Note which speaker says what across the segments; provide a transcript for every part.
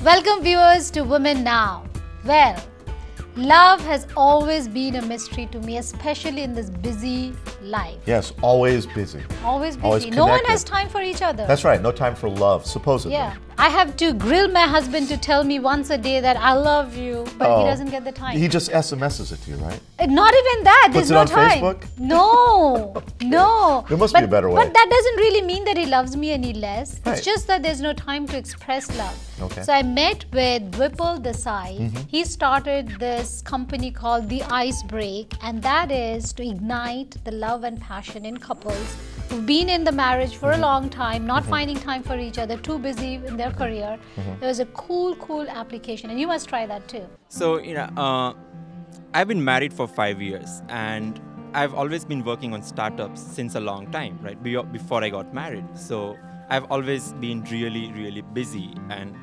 Speaker 1: Welcome viewers to Women Now. Well, love has always been a mystery to me, especially in this busy life.
Speaker 2: Yes, always busy.
Speaker 1: Always busy.
Speaker 2: Always
Speaker 1: No one
Speaker 2: connected.
Speaker 1: has time for each other.
Speaker 2: That's right, no time for love, supposedly.
Speaker 1: Yeah. I have to grill my husband to tell me once a day that I love you, but he doesn't get the time.
Speaker 2: He just SMSs it to you, right?
Speaker 1: Not even that.
Speaker 2: Puts
Speaker 1: There's
Speaker 2: it
Speaker 1: no
Speaker 2: on
Speaker 1: time.
Speaker 2: Facebook?
Speaker 1: No, no.
Speaker 2: There must be a better way.
Speaker 1: But that doesn't really mean that he loves me any less.
Speaker 2: Right.
Speaker 1: It's just that there's no time to express love.
Speaker 2: Okay.
Speaker 1: So I met with Dwipal Desai. He started this company called The Ice Break, and that is to ignite the love and passion in couples who've been in the marriage for a long time, not finding time for each other, too busy in their career. It was a cool application, and you must try that too.
Speaker 3: So, I've been married for 5 years, and I've always been working on startups since a long time, right? Before I got married. So I've always been really busy, and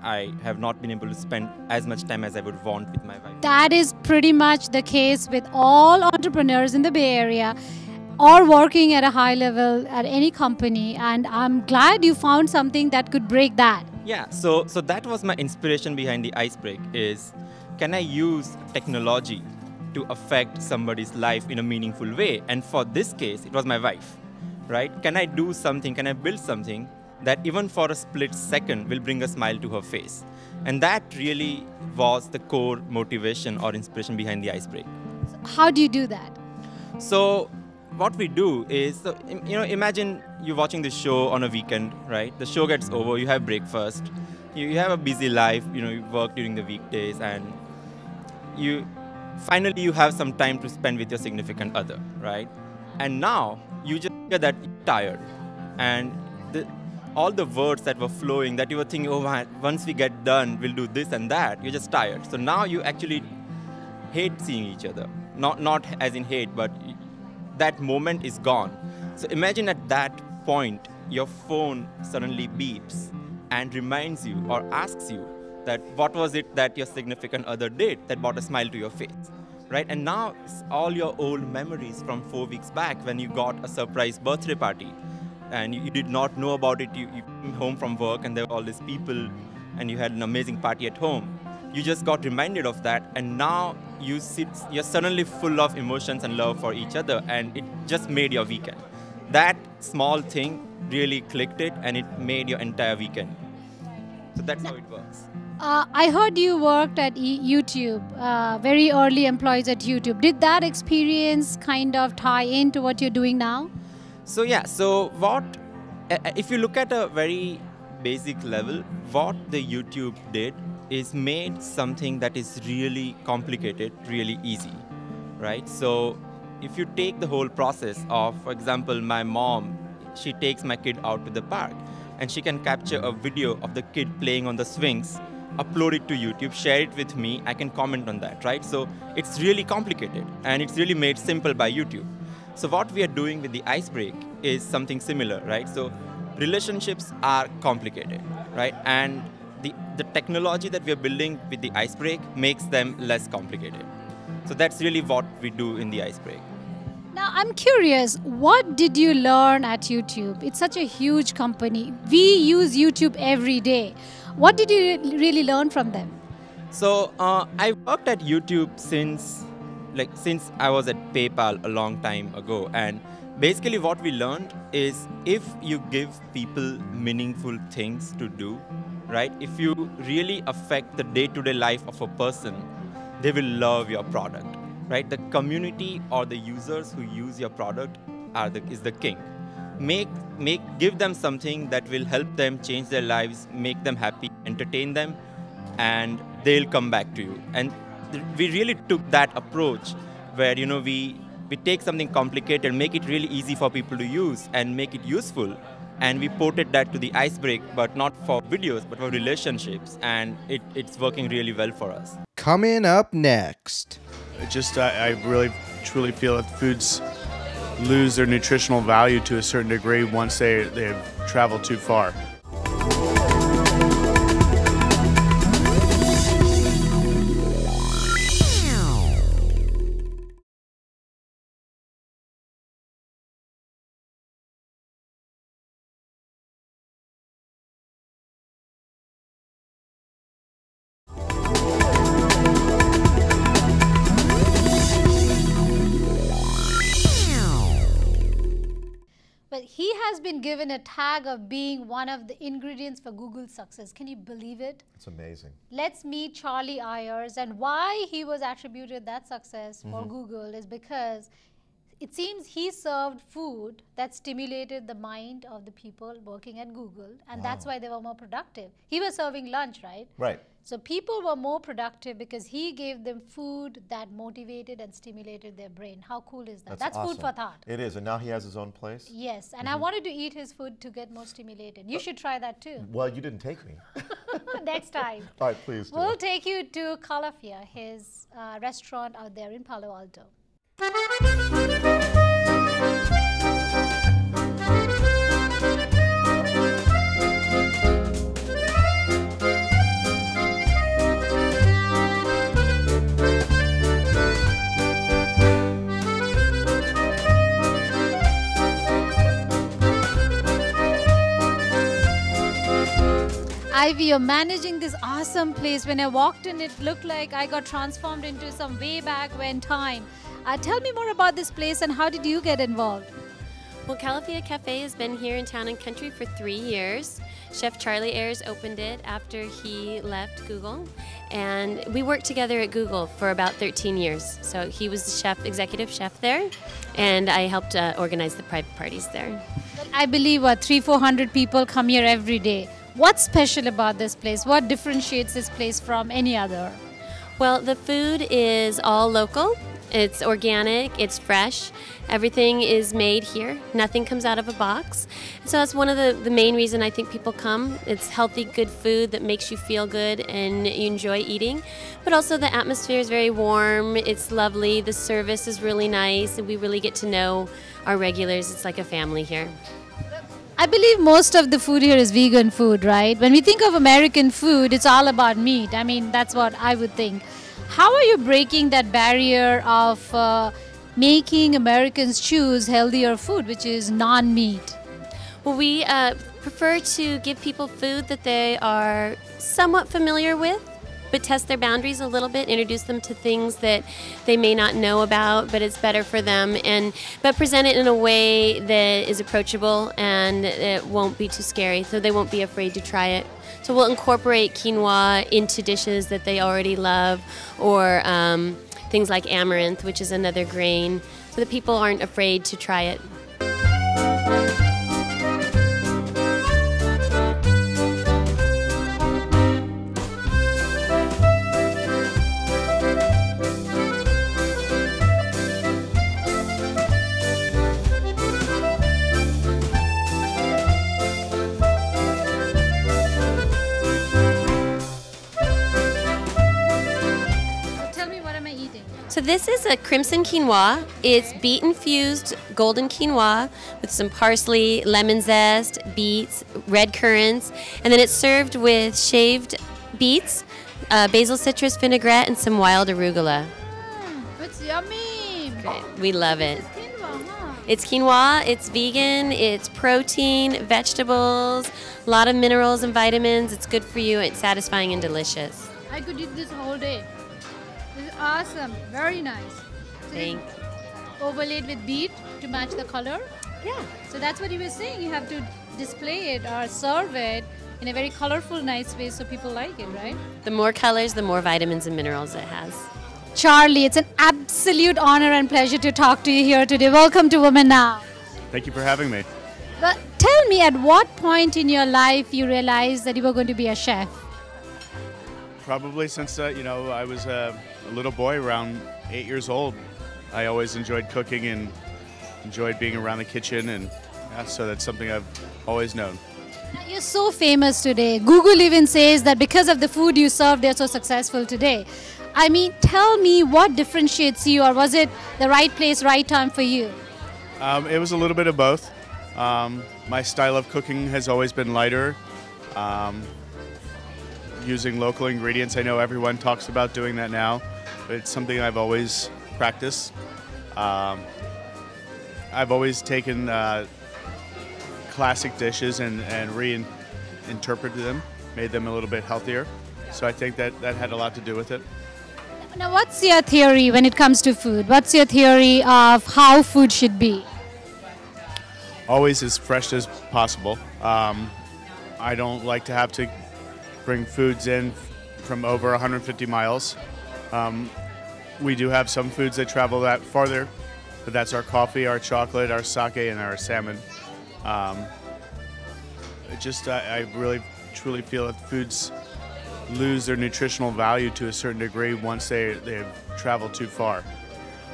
Speaker 3: I have not been able to spend as much time as I would want with my wife.
Speaker 4: That is pretty much the case with all entrepreneurs in the Bay Area or working at a high level at any company, and I'm glad you found something that could break that.
Speaker 3: Yeah, so that was my inspiration behind the Ice Break is, can I use technology to affect somebody's life in a meaningful way? And for this case, it was my wife, right? Can I do something, can I build something that even for a split second will bring a smile to her face? And that really was the core motivation or inspiration behind the Ice Break.
Speaker 4: How do you do that?
Speaker 3: So what we do is, imagine you're watching the show on a weekend, right? The show gets over, you have breakfast, you have a busy life, you work during the weekdays, and you finally have some time to spend with your significant other, right? And now you just get that you're tired, and all the words that were flowing that you were thinking, oh man, once we get done, we'll do this and that, you're just tired. So now you actually hate seeing each other. Not as in hate, but that moment is gone. So imagine at that point, your phone suddenly beeps and reminds you or asks you that what was it that your significant other did that brought a smile to your face, right? And now all your old memories from 4 weeks back when you got a surprise birthday party and you did not know about it, you came home from work and there were all these people and you had an amazing party at home. You just got reminded of that, and now you're suddenly full of emotions and love for each other, and it just made your weekend. That small thing really clicked it, and it made your entire weekend. So that's how it works.
Speaker 4: I heard you worked at YouTube, very early employees at YouTube. Did that experience kind of tie into what you're doing now?
Speaker 3: So yeah, if you look at a very basic level, what the YouTube did is made something that is really complicated, really easy, right? So if you take the whole process of, for example, my mom, she takes my kid out to the park and she can capture a video of the kid playing on the swings, upload it to YouTube, share it with me, I can comment on that, right? So it's really complicated and it's really made simple by YouTube. So what we are doing with the Ice Break is something similar, right? So relationships are complicated, right? And the technology that we are building with the Ice Break makes them less complicated. So that's really what we do in the Ice Break.
Speaker 4: Now, I'm curious, what did you learn at YouTube? It's such a huge company. We use YouTube every day. What did you really learn from them?
Speaker 3: So I worked at YouTube since I was at PayPal a long time ago, and basically what we learned is if you give people meaningful things to do, right? If you really affect the day-to-day life of a person, they will love your product, right? The community or the users who use your product is the king. Give them something that will help them change their lives, make them happy, entertain them, and they'll come back to you. And we really took that approach where, we take something complicated, make it really easy for people to use and make it useful. And we ported that to the Ice Break, but not for videos, but for relationships. And it's working really well for us.
Speaker 5: Coming up next.
Speaker 6: I really, truly feel that foods lose their nutritional value to a certain degree once they've traveled too far.
Speaker 1: has been given a tag of being one of the ingredients for Google's success. Can you believe it?
Speaker 2: It's amazing.
Speaker 1: Let's meet Charlie Ayers, and why he was attributed that success for Google is because it seems he served food that stimulated the mind of the people working at Google, and that's why they were more productive. He was serving lunch, right?
Speaker 2: Right.
Speaker 1: So people were more productive because he gave them food that motivated and stimulated their brain. How cool is that? That's
Speaker 2: awesome.
Speaker 1: food for thought.
Speaker 2: It is, and now he has his own place.
Speaker 1: Yes, and I wanted to eat his food to get more stimulated. You should try that too.
Speaker 2: Well, you didn't take me.
Speaker 1: Next time.
Speaker 2: All right, please do.
Speaker 1: We'll take you to Calafia, his restaurant out there in Palo Alto. Ivy, you're managing this awesome place. When I walked in, it looked like I got transformed into some way back when time. Tell me more about this place and how did you get involved?
Speaker 7: Well, Calafia Cafe has been here in Town and Country for 3 years. Chef Charlie Ayers opened it after he left Google, and we worked together at Google for about 13 years. So he was the chef, executive chef there, and I helped organize the private parties there.
Speaker 1: I believe 300-400 people come here every day. What's special about this place? What differentiates this place from any other?
Speaker 7: Well, the food is all local. It's organic, it's fresh. Everything is made here. Nothing comes out of a box. So that's one of the main reason I think people come. It's healthy, good food that makes you feel good and you enjoy eating. But also the atmosphere is very warm. It's lovely. The service is really nice, and we really get to know our regulars. It's like a family here.
Speaker 1: I believe most of the food here is vegan food, right? When we think of American food, it's all about meat. I mean, that's what I would think. How are you breaking that barrier of making Americans choose healthier food, which is non-meat?
Speaker 7: Well, we prefer to give people food that they are somewhat familiar with, but test their boundaries a little bit, introduce them to things that they may not know about, but it's better for them, but present it in a way that is approachable and it won't be too scary, so they won't be afraid to try it. So we'll incorporate quinoa into dishes that they already love, or things like amaranth, which is another grain, so that people aren't afraid to try it. So this is a crimson quinoa. It's beet infused golden quinoa with some parsley, lemon zest, beets, red currants, and then it's served with shaved beets, basil citrus vinaigrette, and some wild arugula.
Speaker 1: It's yummy.
Speaker 7: Great. We love it. It's quinoa, it's vegan, it's protein, vegetables, a lot of minerals and vitamins. It's good for you. It's satisfying and delicious.
Speaker 1: I could eat this whole day. This is awesome. Very nice. So
Speaker 7: Thank you.
Speaker 1: Overlaid with beet to match the color?
Speaker 7: Yeah.
Speaker 1: So that's what you were saying. You have to display it or serve it in a very colorful, nice way so people like it, right?
Speaker 7: The more colors, the more vitamins and minerals it has.
Speaker 1: Charlie, it's an absolute honor and pleasure to talk to you here today. Welcome to WomenNow.
Speaker 6: Thank you for having me.
Speaker 1: But tell me, at what point in your life you realized that you were going to be a chef?
Speaker 6: Probably since I was a little boy, around 8 years old. I always enjoyed cooking and enjoyed being around the kitchen, and so that's something I've always known.
Speaker 1: You're so famous today. Google even says that because of the food you serve, they're so successful today. I mean, tell me what differentiates you, or was it the right place, right time for you?
Speaker 6: It was a little bit of both. My style of cooking has always been lighter, using local ingredients. I know everyone talks about doing that now, but it's something I've always practiced. I've always taken classic dishes and reinterpreted them, made them a little bit healthier. So I think that had a lot to do with it.
Speaker 1: Now, what's your theory when it comes to food? What's your theory of how food should be?
Speaker 6: always as fresh as possible. I don't like to have to bring foods in from over 150 miles. We do have some foods that travel that farther, but that's our coffee, our chocolate, our sake, and our salmon. I really truly feel that foods lose their nutritional value to a certain degree once they've traveled too far.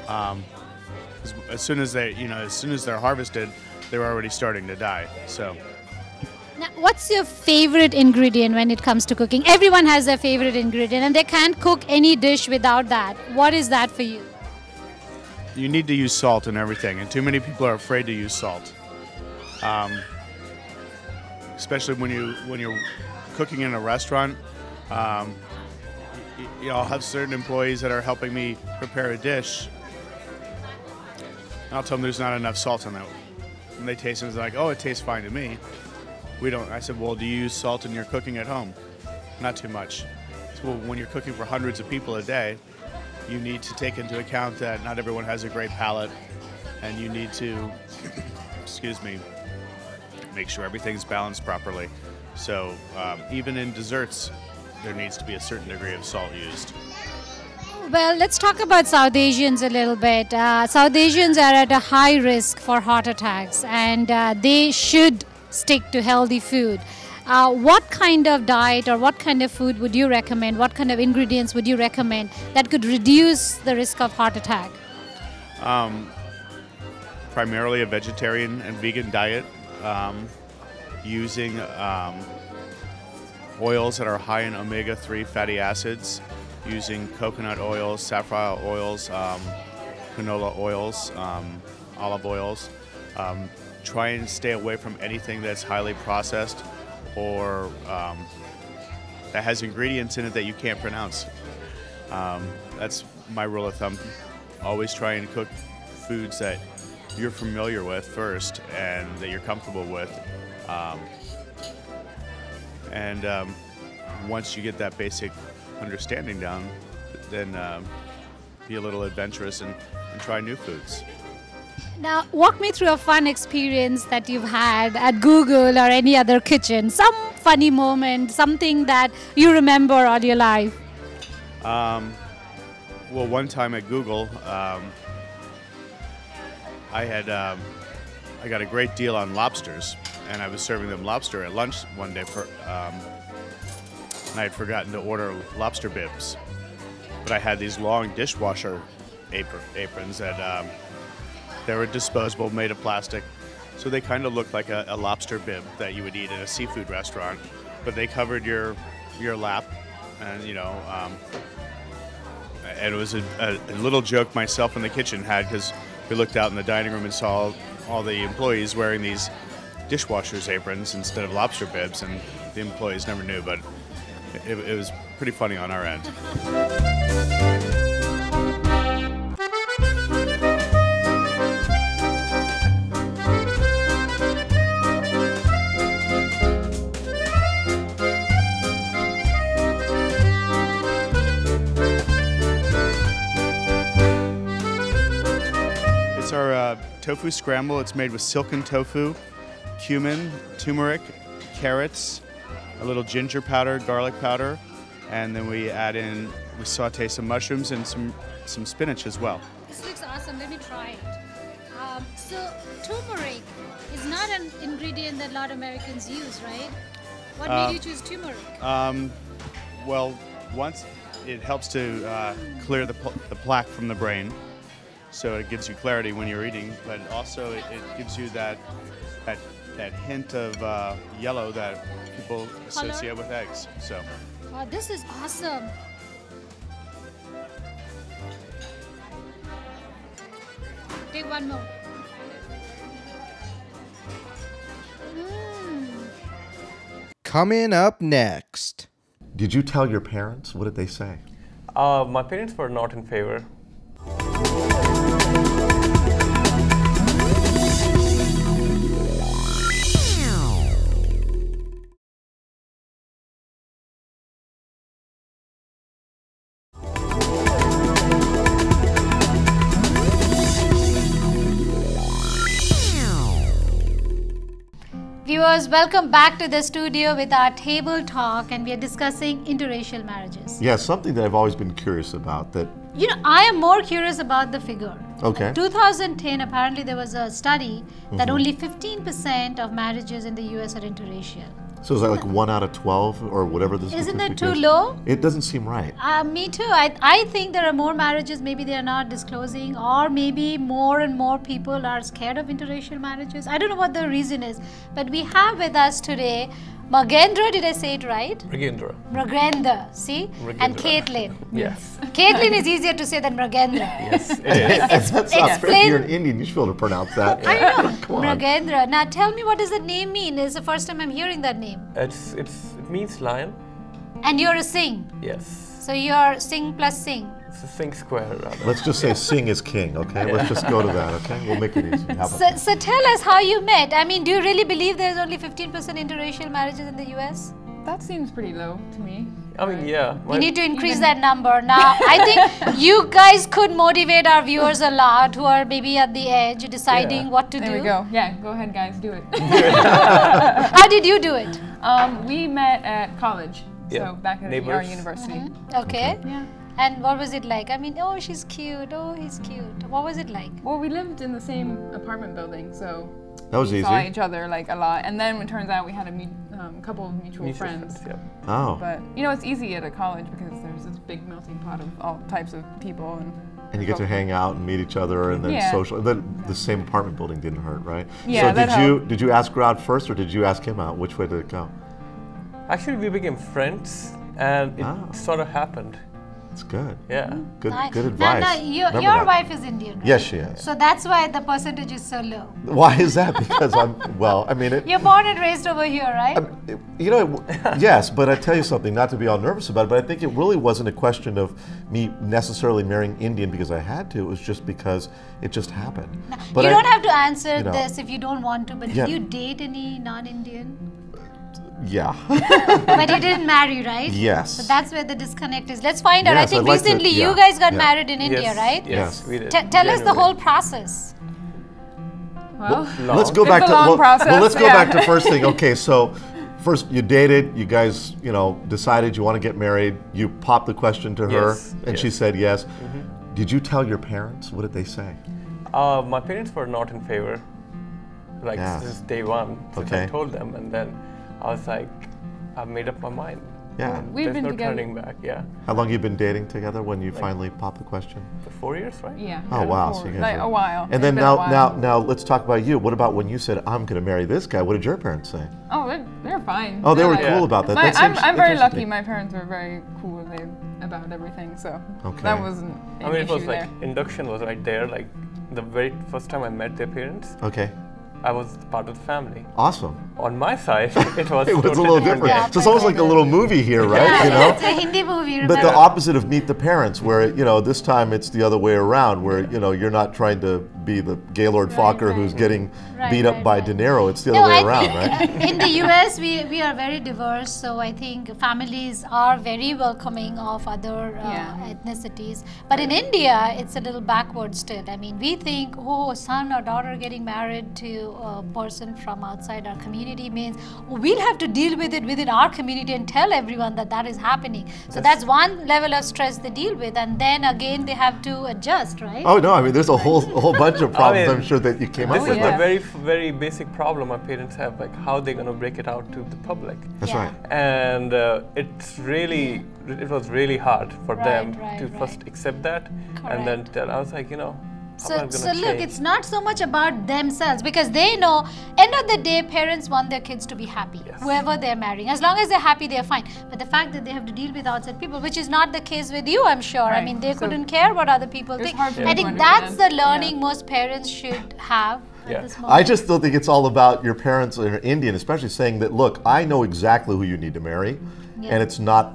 Speaker 6: As soon as they're harvested, they're already starting to die. So.
Speaker 4: Now, what's your favorite ingredient when it comes to cooking? Everyone has their favorite ingredient and they can't cook any dish without that. What is that for you?
Speaker 6: You need to use salt in everything, and too many people are afraid to use salt. Especially when you're cooking in a restaurant. I'll have certain employees that are helping me prepare a dish. And I'll tell them there's not enough salt in it. And they taste it and they're like, oh, it tastes fine to me. We don't. I said, well, do you use salt in your cooking at home? Not too much. So, well, when you're cooking for hundreds of people a day, you need to take into account that not everyone has a great palate, and you need to, make sure everything's balanced properly. So even in desserts, there needs to be a certain degree of salt used.
Speaker 4: Well, let's talk about South Asians a little bit. South Asians are at a high risk for heart attacks, and they should stick to healthy food. What kind of diet or what kind of food would you recommend? What kind of ingredients would you recommend that could reduce the risk of heart attack?
Speaker 6: Primarily a vegetarian and vegan diet, using oils that are high in omega-3 fatty acids, using coconut oils, safflower oils, canola oils, olive oils. Try and stay away from anything that's highly processed or that has ingredients in it that you can't pronounce. That's my rule of thumb. Always try and cook foods that you're familiar with first and that you're comfortable with. Once you get that basic understanding down, then be a little adventurous and try new foods.
Speaker 4: Now, walk me through a fun experience that you've had at Google or any other kitchen. Some funny moment, something that you remember all your life.
Speaker 6: Well, one time at Google, I got a great deal on lobsters, and I was serving them lobster at lunch one day, and I had forgotten to order lobster bibs. But I had these long dishwasher aprons that they were disposable, made of plastic, so they kind of looked like a lobster bib that you would eat in a seafood restaurant, but they covered your lap, and and it was a little joke myself in the kitchen had, because we looked out in the dining room and saw all the employees wearing these dishwashers aprons instead of lobster bibs, and the employees never knew, but it was pretty funny on our end. It's our tofu scramble. It's made with silken tofu, cumin, turmeric, carrots, a little ginger powder, garlic powder, and then we saute some mushrooms and some spinach as well.
Speaker 4: This looks awesome. Let me try it. So turmeric is not an ingredient that a lot of Americans use, right? What made you choose turmeric?
Speaker 6: Well, once it helps to clear the plaque from the brain, so it gives you clarity when you're eating, but also it gives you that hint of yellow that people associate with eggs. So.
Speaker 4: Wow, this is awesome. Take one more.
Speaker 5: Coming up next.
Speaker 2: Did you tell your parents? What did they say?
Speaker 8: My parents were not in favor.
Speaker 1: viewers, welcome back to the studio with our table talk, and we are discussing interracial marriages.
Speaker 2: Yeah, something that I've always been curious about that.
Speaker 1: You know, I am more curious about the figure.
Speaker 2: Okay.
Speaker 1: In 2010, apparently there was a study that only 15% of marriages in the US are interracial.
Speaker 2: So is that like 1 out of 12 or whatever this
Speaker 1: Isn't that
Speaker 2: statistic
Speaker 1: too
Speaker 2: is?
Speaker 1: low?
Speaker 2: It doesn't seem right.
Speaker 1: Me too. I think there are more marriages, maybe they are not disclosing, or maybe more and more people are scared of interracial marriages. I don't know what the reason is. But we have with us today Magendra, did I say it right? Mragendra, see? And Caitlin.
Speaker 8: Yes.
Speaker 1: Caitlin is easier to say than Mragendra.
Speaker 8: Yes, it is.
Speaker 2: That's not fair. If you're an Indian, you should be able to pronounce that.
Speaker 1: I know.
Speaker 2: Come on.
Speaker 1: Mragendra. Now tell me, what does the name mean? It's the first time I'm hearing that name.
Speaker 8: It means lion.
Speaker 1: And you're a Singh.
Speaker 8: Yes.
Speaker 1: So you're Singh plus Singh.
Speaker 8: It's a Singh square rather.
Speaker 2: Let's just say Singh is king, okay? Let's just go to that, okay? We'll make it easy. How about that?
Speaker 1: So tell us how you met. I mean, do you really believe there's only 15% interracial marriages in the US?
Speaker 9: That seems pretty low to me.
Speaker 8: I mean, yeah.
Speaker 1: You need to increase that number. Now, I think you guys could motivate our viewers a lot who are maybe at the edge deciding what to do.
Speaker 9: There we go. Yeah, go ahead, guys, do it.
Speaker 1: How did you do it?
Speaker 9: We met at college,
Speaker 8: Yeah.
Speaker 9: so back at our
Speaker 8: Neighbors.
Speaker 9: university.
Speaker 1: Okay.
Speaker 9: Yeah.
Speaker 1: And what was it like? I mean, oh, she's cute. Oh, he's cute. What was it like?
Speaker 9: Well, we lived in the same apartment building, so
Speaker 2: That was
Speaker 9: we
Speaker 2: easy.
Speaker 9: saw each other like a lot. And then it turns out we had a couple of mutual friends.
Speaker 8: Yeah.
Speaker 2: Oh.
Speaker 9: But you know, it's easy at a college because there's this big melting pot of all types of people,
Speaker 2: And you get to hang out and meet each other and then
Speaker 9: Yeah.
Speaker 2: social. And then the same apartment building didn't hurt, right?
Speaker 9: Yeah,
Speaker 2: So
Speaker 9: that
Speaker 2: did you ask her out first or did you ask him out? Which way did it go?
Speaker 8: Actually, we became friends, and it sort of happened.
Speaker 2: It's good.
Speaker 8: Yeah.
Speaker 2: Good
Speaker 1: Nice.
Speaker 2: good advice.
Speaker 1: Now,
Speaker 2: Remember
Speaker 1: your
Speaker 2: that.
Speaker 1: wife is Indian, right?
Speaker 2: Yes, she is.
Speaker 1: So that's why the percentage is so low.
Speaker 2: Why is that? Because I mean it.
Speaker 1: You're born and raised over here, right?
Speaker 2: You know, yes, but I tell you something, not to be all nervous about it, but I think it really wasn't a question of me necessarily marrying Indian because I had to. It was just because it just happened. But
Speaker 1: you
Speaker 2: I-
Speaker 1: don't have to answer
Speaker 2: you know,
Speaker 1: this if you don't want to, but
Speaker 2: Yeah.
Speaker 1: did you date any non-Indian?
Speaker 2: Yeah.
Speaker 1: But you didn't marry, right?
Speaker 2: Yes.
Speaker 1: So that's where the disconnect is. Let's find out. I
Speaker 2: Yes,
Speaker 1: think
Speaker 2: I'd like to-
Speaker 1: recently you
Speaker 2: yeah,
Speaker 1: guys got
Speaker 2: yeah.
Speaker 1: married in India,
Speaker 8: Yes,
Speaker 1: right?
Speaker 8: Yes,
Speaker 2: Yes.
Speaker 8: we did.
Speaker 1: Tell us the
Speaker 8: Genuinely.
Speaker 1: whole process.
Speaker 9: Well,
Speaker 2: Let's go
Speaker 9: It's
Speaker 2: back
Speaker 9: a
Speaker 2: to
Speaker 9: long process,
Speaker 2: well, let's go
Speaker 9: yeah.
Speaker 2: back to first thing. Okay, so first you dated, you guys, decided you want to get married. You popped the question to her,
Speaker 8: Yes,
Speaker 2: and she
Speaker 8: yes.
Speaker 2: said yes. Did you tell your parents? What did they say?
Speaker 8: My parents were not in favor, like
Speaker 2: Yeah.
Speaker 8: since day one. Since I
Speaker 2: Okay.
Speaker 8: told them, and then I was like, I've made up my mind.
Speaker 2: Yeah.
Speaker 8: And
Speaker 9: We've
Speaker 8: there's
Speaker 9: been
Speaker 8: no
Speaker 9: together-
Speaker 8: turning back. Yeah,
Speaker 2: How long you been dating together when you finally popped the question?
Speaker 8: for 4 years, right?
Speaker 9: yeah.
Speaker 2: Oh wow, so
Speaker 9: for,
Speaker 2: you guys
Speaker 9: like
Speaker 2: are-
Speaker 9: a while.
Speaker 2: And
Speaker 9: It's
Speaker 2: then
Speaker 9: been a while.
Speaker 2: now let's talk about you. What about when you said I'm going to marry this guy? What did your parents say?
Speaker 9: Oh, they're fine.
Speaker 2: Oh, they
Speaker 9: They're
Speaker 2: were
Speaker 9: like-
Speaker 2: cool about that.
Speaker 9: My-
Speaker 2: That seems
Speaker 9: I'm very
Speaker 2: interesting.
Speaker 9: lucky. My parents were very cool about everything, so
Speaker 2: Okay.
Speaker 9: that wasn't an
Speaker 8: I mean, it was
Speaker 9: issue
Speaker 8: like
Speaker 9: there.
Speaker 8: induction was right there. Like the very first time I met their parents,
Speaker 2: Okay,
Speaker 8: I was part of the family.
Speaker 2: awesome.
Speaker 8: On my side, it was
Speaker 2: It was a
Speaker 8: totally
Speaker 2: little different.
Speaker 1: Yeah,
Speaker 2: So it's almost like a little movie here, right? You know.
Speaker 1: It's a Hindi movie,
Speaker 2: But
Speaker 1: remember?
Speaker 2: the opposite of Meet the Parents, where this time it's the other way around, where you're not trying to be the Gaylord Fokker who's getting
Speaker 1: Right,
Speaker 2: beat up
Speaker 1: right,
Speaker 2: by
Speaker 1: right.
Speaker 2: De Niro. It's the
Speaker 1: No,
Speaker 2: other way
Speaker 1: I
Speaker 2: around,
Speaker 1: think
Speaker 2: right?
Speaker 1: in the US we are very diverse, so I think families are very welcoming of other ethnicities. But in India, it's a little backward still. I mean, we think, oh, son or daughter getting married to a person from outside our community means we'll have to deal with it within our community and tell everyone that is happening. So that's one level of stress they deal with, and then again they have to adjust, right?
Speaker 2: Oh no, I mean there's a whole bunch of problems
Speaker 8: mean,
Speaker 2: I'm sure that you came
Speaker 8: This
Speaker 2: up
Speaker 8: is
Speaker 2: with.
Speaker 8: the
Speaker 2: that.
Speaker 8: very basic problem my parents have, like how they're gonna break it out to the public.
Speaker 2: That's
Speaker 1: Yeah.
Speaker 2: right.
Speaker 8: And it was really hard for them
Speaker 1: Right,
Speaker 8: to
Speaker 1: right.
Speaker 8: first accept that, and then tell. I was like, how am I
Speaker 1: So
Speaker 8: gonna
Speaker 1: look,
Speaker 8: change?
Speaker 1: it's not so much about themselves because they know, end of the day, parents want their kids to be happy,
Speaker 8: Yes.
Speaker 1: whoever they're marrying. As long as they're happy, they're fine. But the fact that they have to deal with outside people, which is not the case with you, I'm sure. I
Speaker 9: Right.
Speaker 1: mean, they
Speaker 9: So
Speaker 1: couldn't care what other people
Speaker 9: it's
Speaker 1: think.
Speaker 9: hard for
Speaker 1: I
Speaker 9: them
Speaker 1: think
Speaker 9: to
Speaker 1: that's the
Speaker 9: understand.
Speaker 1: learning most parents should have
Speaker 8: Yeah.
Speaker 1: at this moment.
Speaker 2: I just don't think it's all about your parents or Indian, especially saying that, look, I know exactly who you need to marry, and it's not,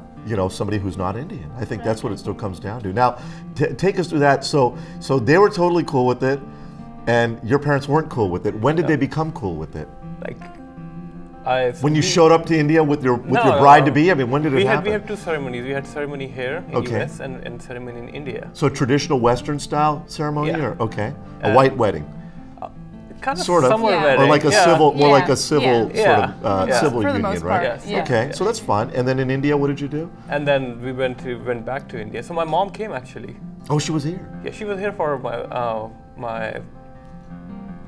Speaker 2: somebody who's not Indian. I think that's what it still comes down to. Now, take us through that. So they were totally cool with it, and your parents weren't cool with it. When did they become cool with it?
Speaker 8: Like,
Speaker 2: When you showed up to India with your
Speaker 8: No,
Speaker 2: bride to be? I mean, when did it
Speaker 8: we
Speaker 2: happen?
Speaker 8: had two ceremonies. We had ceremony here in
Speaker 2: Okay.
Speaker 8: US and ceremony in India.
Speaker 2: So traditional Western style ceremony,
Speaker 8: Yeah.
Speaker 2: or okay, a white wedding.
Speaker 8: Kind of
Speaker 2: sort of,
Speaker 8: summer
Speaker 9: Yeah.
Speaker 8: wedding.
Speaker 2: or like a
Speaker 8: yeah.
Speaker 2: civil, more
Speaker 9: Yeah.
Speaker 2: like a civil
Speaker 8: Yeah.
Speaker 2: sort of
Speaker 8: Yeah.
Speaker 2: civil
Speaker 9: For the
Speaker 2: union,
Speaker 9: most
Speaker 2: right?
Speaker 9: part,
Speaker 8: yeah.
Speaker 2: Okay, so that's fun. And then in India, what did you do?
Speaker 8: And then we went back to India. So my mom came actually.
Speaker 2: Oh, she was here.
Speaker 8: Yeah, she was here for my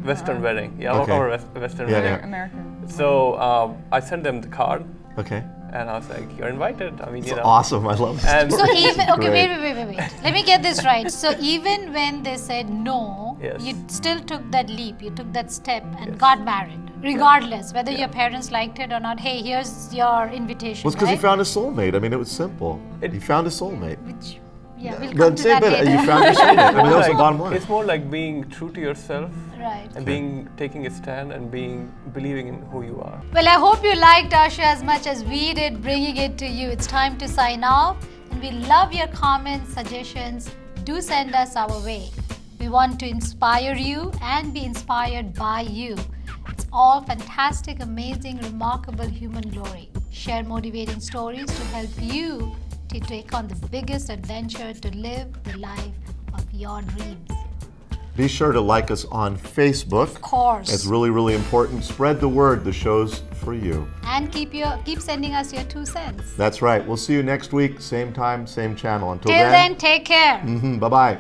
Speaker 8: Western wedding. Yeah,
Speaker 2: Okay.
Speaker 8: our Western
Speaker 2: Yeah,
Speaker 8: wedding.
Speaker 2: yeah.
Speaker 9: American.
Speaker 8: So I sent them the card,
Speaker 2: Okay,
Speaker 8: and I was like, "You're invited." I mean, you know.
Speaker 2: awesome. I love this.
Speaker 8: And
Speaker 1: So even okay,
Speaker 2: Great.
Speaker 1: wait. Let me get this right. So even when they said no,
Speaker 8: Yes.
Speaker 1: you still took that leap. You took that step and got married, regardless whether your parents liked it or not. Hey, here's your invitation.
Speaker 2: Well, it's because he
Speaker 1: right?
Speaker 2: found his soulmate. I mean, it was simple. He found his soulmate.
Speaker 1: Which, yeah, we'll come
Speaker 2: But
Speaker 1: to
Speaker 2: same
Speaker 1: that
Speaker 2: bit,
Speaker 1: later.
Speaker 2: you found your soulmate. I mean, that was the
Speaker 8: like,
Speaker 2: bottom line.
Speaker 8: it's more like being true to yourself
Speaker 1: Right.
Speaker 8: and taking a stand and believing in who you are.
Speaker 1: Well, I hope you liked our show as much as we did bringing it to you. It's time to sign off, and we love your comments, suggestions. Do send us our way. We want to inspire you and be inspired by you. It's all fantastic, amazing, remarkable human glory. Share motivating stories to help you to take on the biggest adventure to live the life of your dreams.
Speaker 2: Be sure to like us on Facebook.
Speaker 1: Of course.
Speaker 2: It's really, really important. Spread the word. The show's for you.
Speaker 1: And keep sending us your 2 cents.
Speaker 2: That's right. We'll see you next week, same time, same channel. Until
Speaker 1: Till then, take care.
Speaker 2: Bye-bye.